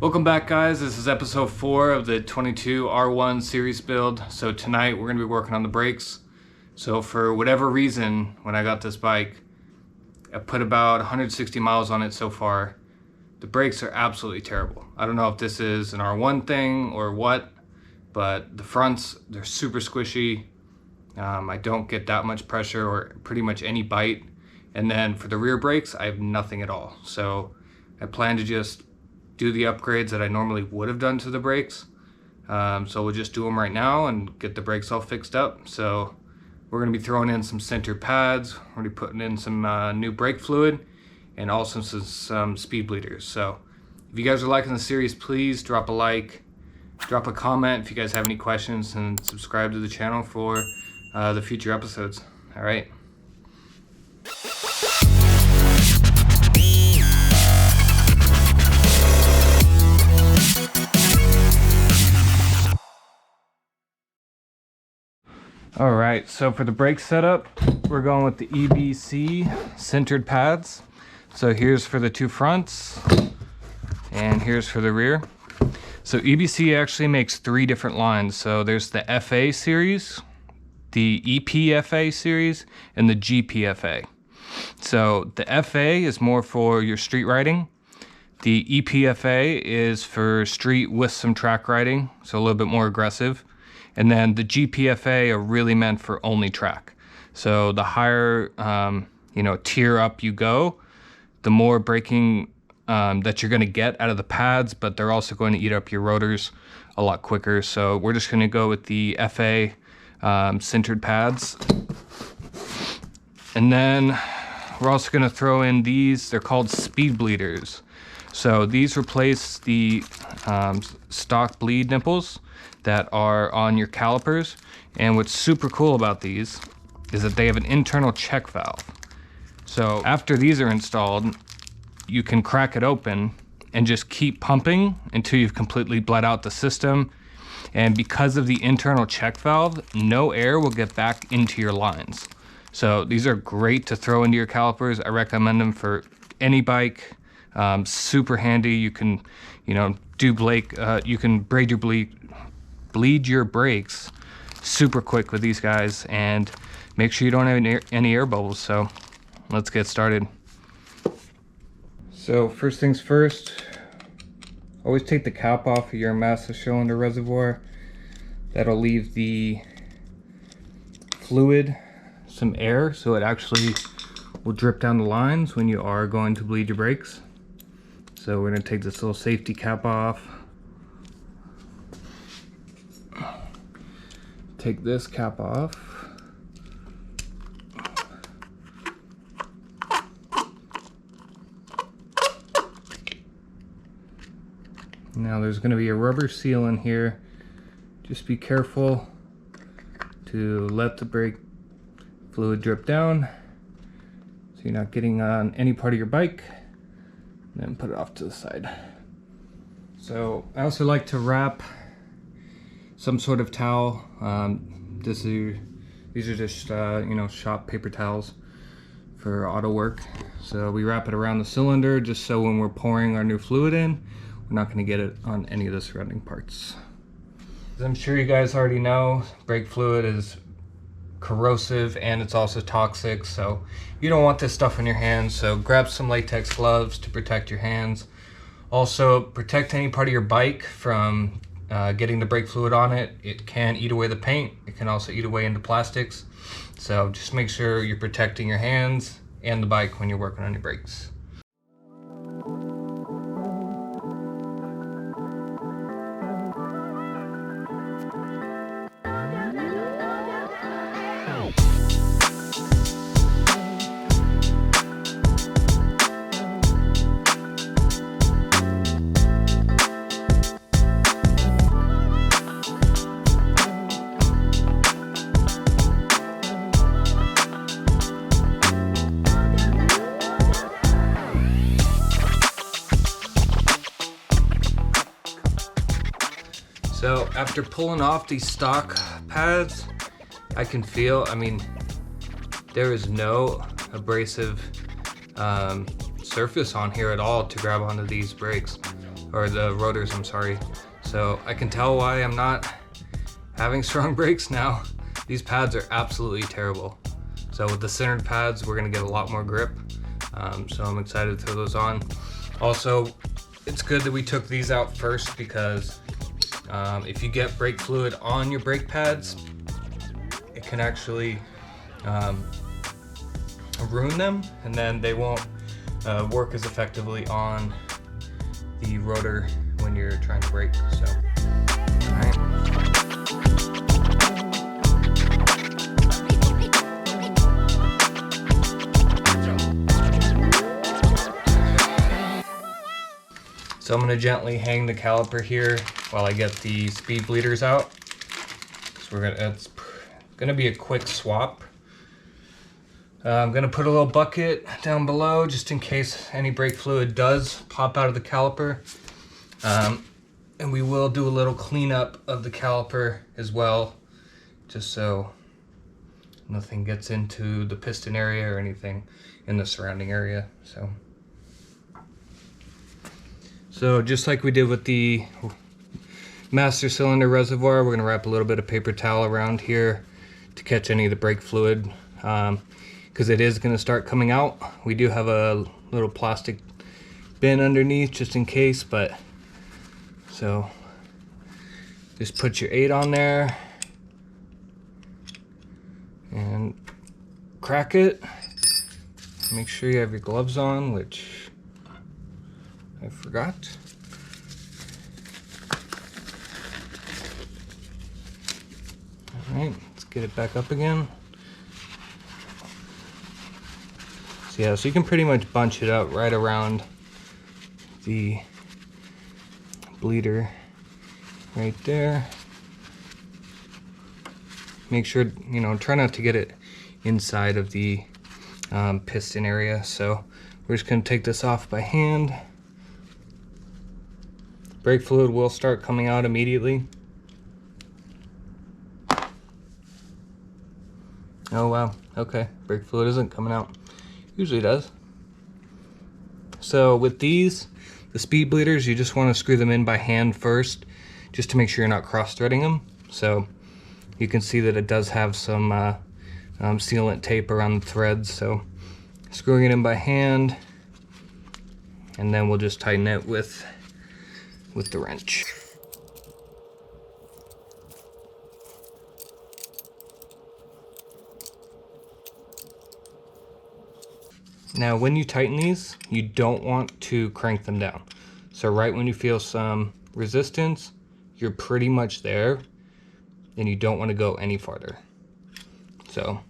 Welcome back, guys. This is episode 4 of the 22 R1 series build. So tonight we're going to be working on the brakes. So for whatever reason, when I got this bike, I put about 160 miles on it so far. The brakes are absolutely terrible. I don't know if this is an R1 thing or what, but the fronts, they're super squishy. I don't get that much pressure or pretty much any bite. And then for the rear brakes, I have nothing at all. So I plan to just do the upgrades that I normally would have done to the brakes. So we'll just do them right now and get the brakes all fixed up. So we're going to be throwing in some sintered pads. We're going to be putting in some new brake fluid and also some speed bleeders. So if you guys are liking the series, please drop a like, drop a comment if you guys have any questions, and subscribe to the channel for the future episodes. All right. All right, so for the brake setup, we're going with the EBC Sintered Pads. So here's for the two fronts, and here's for the rear. So EBC actually makes 3 different lines. So there's the FA series, the EPFA series, and the GPFA. So the FA is more for your street riding. The EPFA is for street with some track riding, so a little bit more aggressive. And then the GPFA are really meant for only track. So the higher tier up you go, the more braking that you're going to get out of the pads, but they're also going to eat up your rotors a lot quicker. So we're just going to go with the FA sintered pads. And then we're also going to throw in these. They're called speed bleeders. So these replace the stock bleed nipples that are on your calipers. And what's super cool about these is that they have an internal check valve. So after these are installed, you can crack it open and just keep pumping until you've completely bled out the system. And because of the internal check valve, no air will get back into your lines. So these are great to throw into your calipers. I recommend them for any bike. Super handy. You can, you can bleed your brakes super quick with these guys, and make sure you don't have any air bubbles. So let's get started. So first things first, always take the cap off of your master cylinder reservoir. That'll leave the fluid some air, so it actually will drip down the lines when you are going to bleed your brakes. So we're going to take this little safety cap off. Take this cap off. Now there's going to be a rubber seal in here. Just be careful to let the brake fluid drip down so you're not getting on any part of your bike. And then put it off to the side. So I also like to wrap some sort of towel. These are just shop paper towels for auto work. So we wrap it around the cylinder just so when we're pouring our new fluid in, we're not going to get it on any of the surrounding parts. As I'm sure you guys already know, brake fluid is corrosive and it's also toxic, so you don't want this stuff in your hands. So grab some latex gloves to protect your hands. Also protect any part of your bike from getting the brake fluid on it. It can eat away the paint. It can also eat away into plastics. So just make sure you're protecting your hands and the bike when you're working on your brakes. So after pulling off these stock pads, I can feel, there is no abrasive surface on here at all to grab onto these brakes. or the rotors, I'm sorry. So I can tell why I'm not having strong brakes now. These pads are absolutely terrible. So with the sintered pads, we're gonna get a lot more grip. So I'm excited to throw those on. Also, it's good that we took these out first because if you get brake fluid on your brake pads, it can actually ruin them, and then they won't work as effectively on the rotor when you're trying to brake. So, all right. So I'm going to gently hang the caliper here while I get the speed bleeders out. So it's gonna be a quick swap. I'm gonna put a little bucket down below just in case any brake fluid does pop out of the caliper. And we will do a little cleanup of the caliper as well, just so nothing gets into the piston area or anything in the surrounding area. So just like we did with the master cylinder reservoir, we're gonna wrap a little bit of paper towel around here to catch any of the brake fluid, because it is gonna start coming out. We do have a little plastic bin underneath just in case, but so just put your 8 on there and crack it. Make sure you have your gloves on, which I forgot. All right, let's get it back up again. So yeah, so you can pretty much bunch it up right around the bleeder right there. Make sure, you know, try not to get it inside of the piston area. So we're just gonna take this off by hand. Brake fluid will start coming out immediately. Oh wow, okay, brake fluid isn't coming out. Usually it does. So with these, the speed bleeders, you just want to screw them in by hand first, just to make sure you're not cross-threading them. So you can see that it does have some sealant tape around the threads, so screwing it in by hand, and then we'll just tighten it with the wrench. Now when you tighten these, you don't want to crank them down. So right when you feel some resistance, you're pretty much there, and you don't want to go any farther. So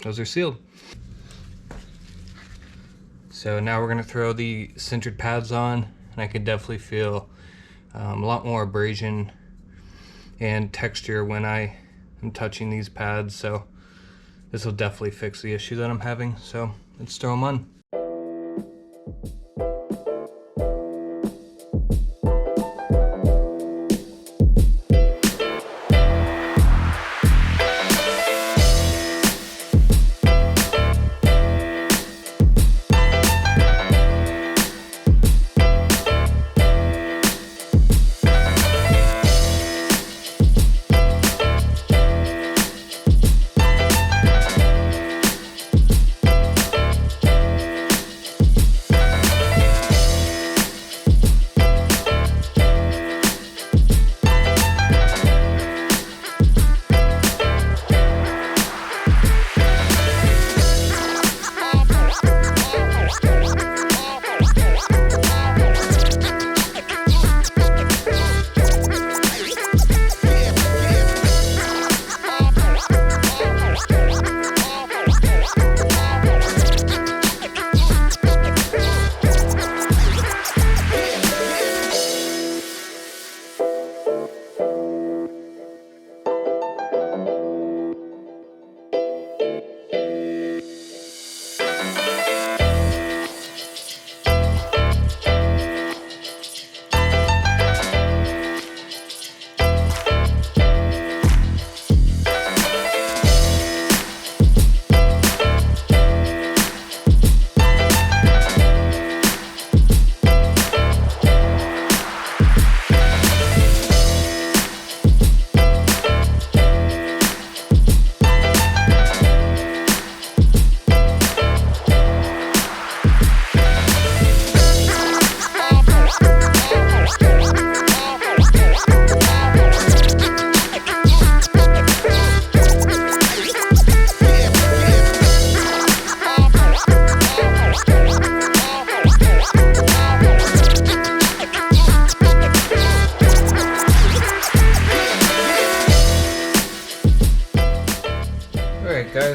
those are sealed. So now we're going to throw the sintered pads on, and I can definitely feel a lot more abrasion and texture when I am touching these pads. So this will definitely fix the issue that I'm having. So let's throw them on.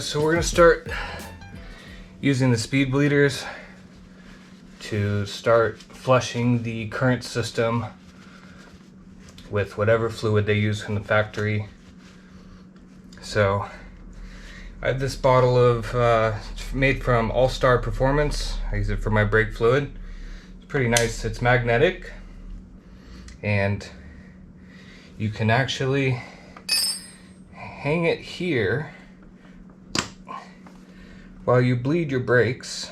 so we're gonna start using the speed bleeders to start flushing the current system with whatever fluid they use from the factory. So I have this bottle of it's made from All Star Performance. I use it for my brake fluid. It's pretty nice. It's magnetic, and you can actually hang it here while you bleed your brakes,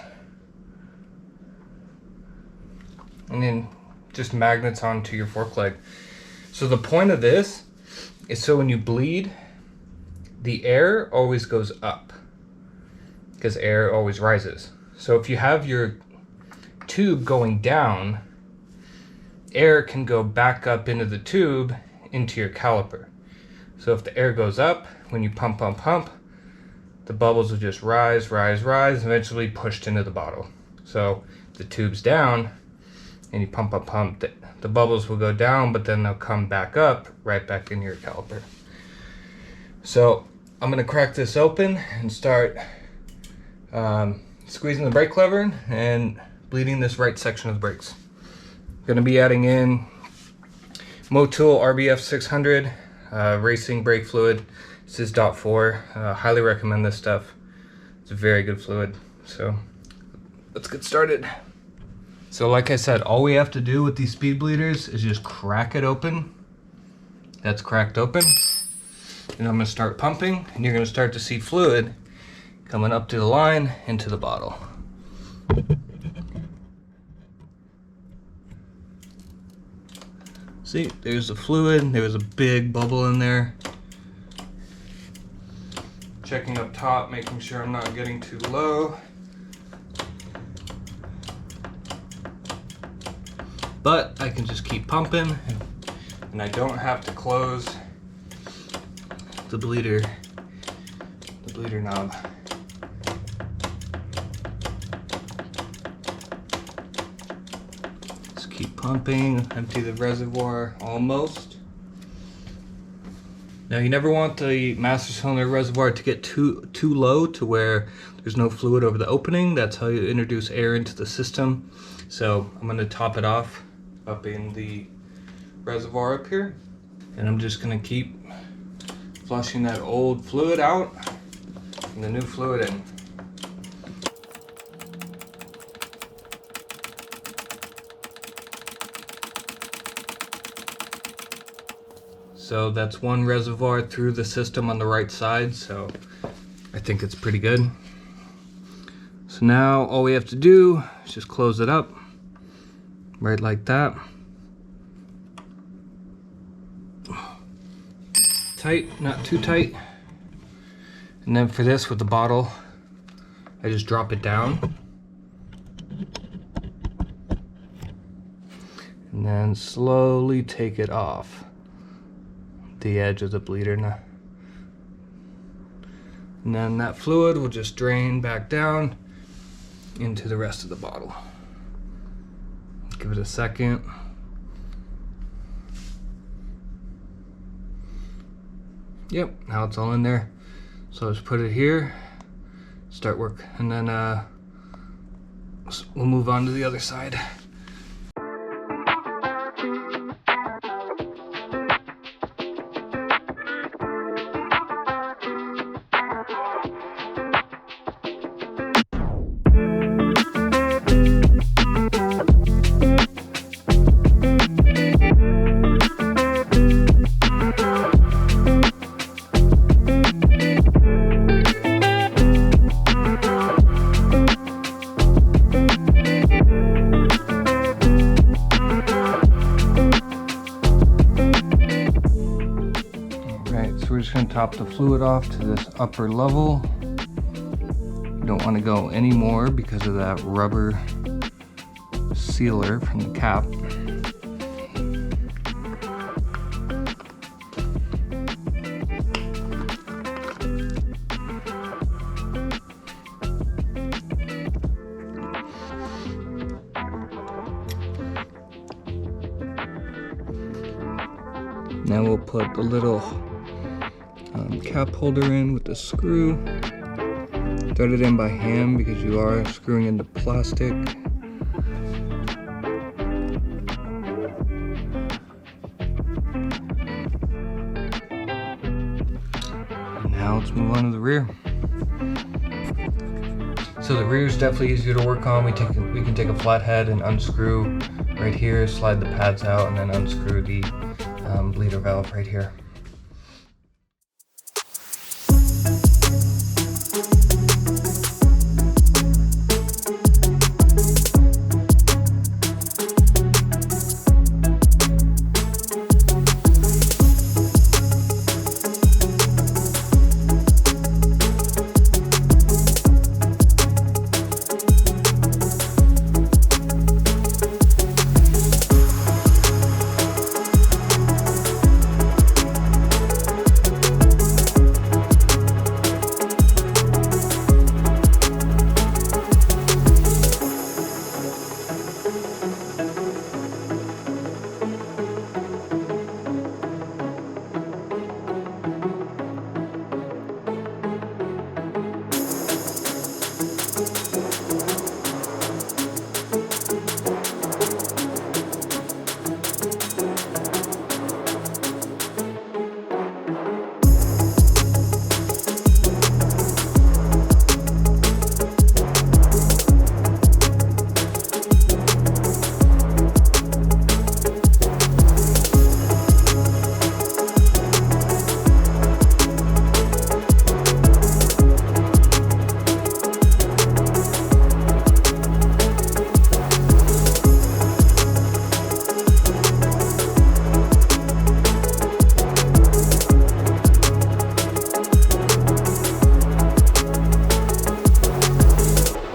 and then just magnets onto your fork leg. So the point of this is so when you bleed, the air always goes up because air always rises. So if you have your tube going down, air can go back up into the tube into your caliper. So if the air goes up, when you pump, the bubbles will just rise, eventually pushed into the bottle. So the tube's down and you pump, the bubbles will go down, but then they'll come back up, right back into your caliper. So I'm gonna crack this open and start squeezing the brake lever and bleeding this right section of the brakes. Gonna be adding in Motul RBF600 racing brake fluid. This is .4. Highly recommend this stuff. It's a very good fluid. So let's get started. So like I said, all we have to do with these speed bleeders is just crack it open. That's cracked open. And I'm gonna start pumping, and you're gonna start to see fluid coming up to the line into the bottle. See, there's the fluid. There was a big bubble in there. Checking up top, making sure I'm not getting too low. But I can just keep pumping, and I don't have to close the bleeder knob. Just keep pumping, empty the reservoir almost. Now you never want the master cylinder reservoir to get too low to where there's no fluid over the opening. That's how you introduce air into the system. So I'm going to top it off up in the reservoir up here, and I'm just going to keep flushing that old fluid out and the new fluid in. So that's one reservoir through the system on the right side, so I think it's pretty good. So now all we have to do is just close it up, right like that. Tight, not too tight. And then for this with the bottle, I just drop it down. And then slowly take it off the edge of the bleeder now. And then that fluid will just drain back down into the rest of the bottle. Give it a second. Yep, now it's all in there. So let's put it here, start work, and then we'll move on to the other side. We're just going to top the fluid off to this upper level. You don't want to go any more because of that rubber sealer from the cap. Now we'll put the little cap holder in with the screw. Thread it in by hand because you are screwing into plastic. Now let's move on to the rear. So the rear is definitely easier to work on. We can take a flathead and unscrew right here, slide the pads out, and then unscrew the bleeder valve right here.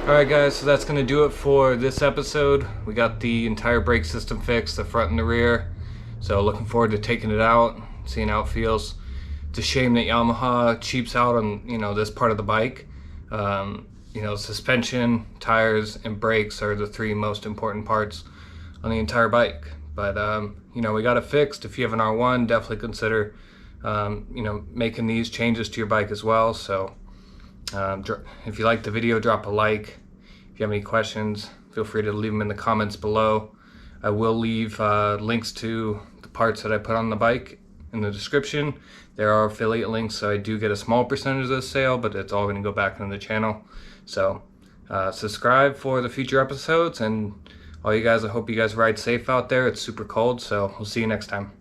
Alright guys, so that's going to do it for this episode. We got the entire brake system fixed, the front and the rear. So looking forward to taking it out, seeing how it feels. It's a shame that Yamaha cheaps out on, this part of the bike. Suspension, tires, and brakes are the three most important parts on the entire bike. But, we got it fixed. If you have an R1, definitely consider, making these changes to your bike as well. So if you like the video, drop a like. If you have any questions, feel free to leave them in the comments below. I will leave links to the parts that I put on the bike in the description. There are affiliate links, so I do get a small percentage of the sale, but it's all going to go back into the channel. So subscribe for the future episodes, and all you guys, I hope you guys ride safe out there. It's super cold, so we'll see you next time.